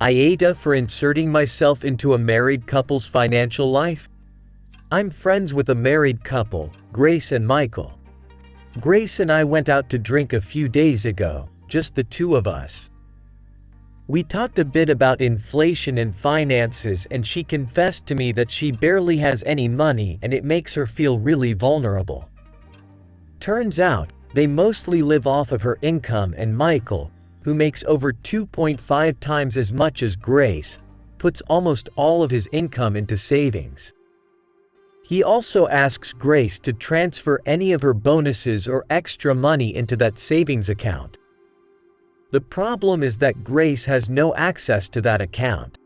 AITA for inserting myself into a married couple's financial life? I'm friends with a married couple, Grace and Michael. Grace and I went out to drink a few days ago, just the two of us. We talked a bit about inflation and finances, and she confessed to me that she barely has any money and it makes her feel really vulnerable. Turns out, they mostly live off of her income, and Michael, who makes over 2.5 times as much as Grace, puts almost all of his income into savings. He also asks Grace to transfer any of her bonuses or extra money into that savings account. The problem is that Grace has no access to that account.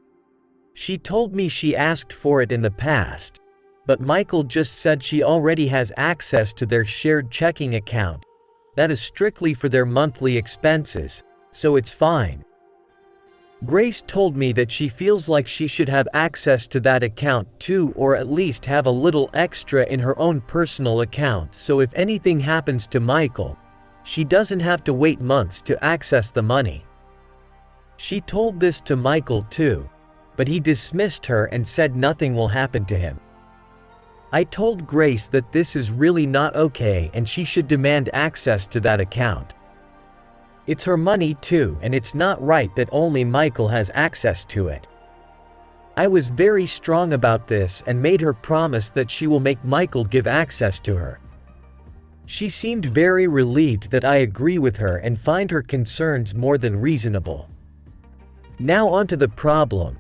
She told me she asked for it in the past, but Michael just said she already has access to their shared checking account. That is strictly for their monthly expenses, so it's fine. Grace told me that she feels like she should have access to that account too, or at least have a little extra in her own personal account, so if anything happens to Michael, she doesn't have to wait months to access the money. She told this to Michael too, but he dismissed her and said nothing will happen to him. I told Grace that this is really not okay and she should demand access to that account. It's her money too, and it's not right that only Michael has access to it. I was very strong about this and made her promise that she will make Michael give access to her. She seemed very relieved that I agree with her and find her concerns more than reasonable. Now onto the problem.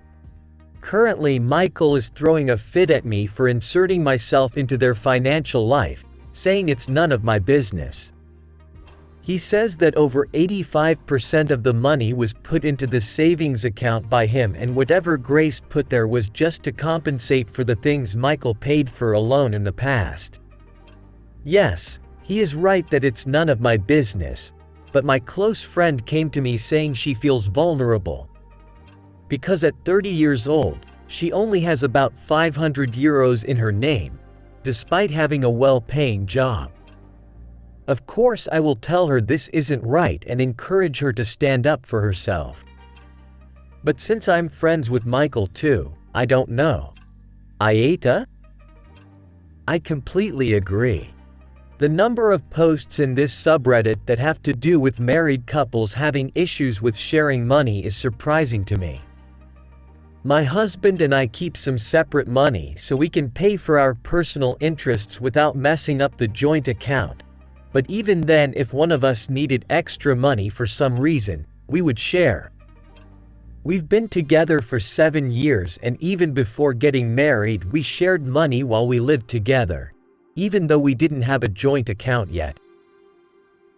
Currently, Michael is throwing a fit at me for inserting myself into their financial life, saying it's none of my business. He says that over 85% of the money was put into the savings account by him, and whatever Grace put there was just to compensate for the things Michael paid for alone in the past. Yes, he is right that it's none of my business, but my close friend came to me saying she feels vulnerable. Because at 30 years old, she only has about 500 euros in her name, despite having a well-paying job. Of course, I will tell her this isn't right and encourage her to stand up for herself. But since I'm friends with Michael too, I don't know. AITA? I completely agree. The number of posts in this subreddit that have to do with married couples having issues with sharing money is surprising to me. My husband and I keep some separate money so we can pay for our personal interests without messing up the joint account. But even then, if one of us needed extra money for some reason, we would share. We've been together for 7 years, and even before getting married, we shared money while we lived together, even though we didn't have a joint account yet.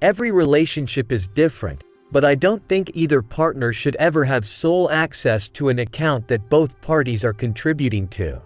Every relationship is different, but I don't think either partner should ever have sole access to an account that both parties are contributing to.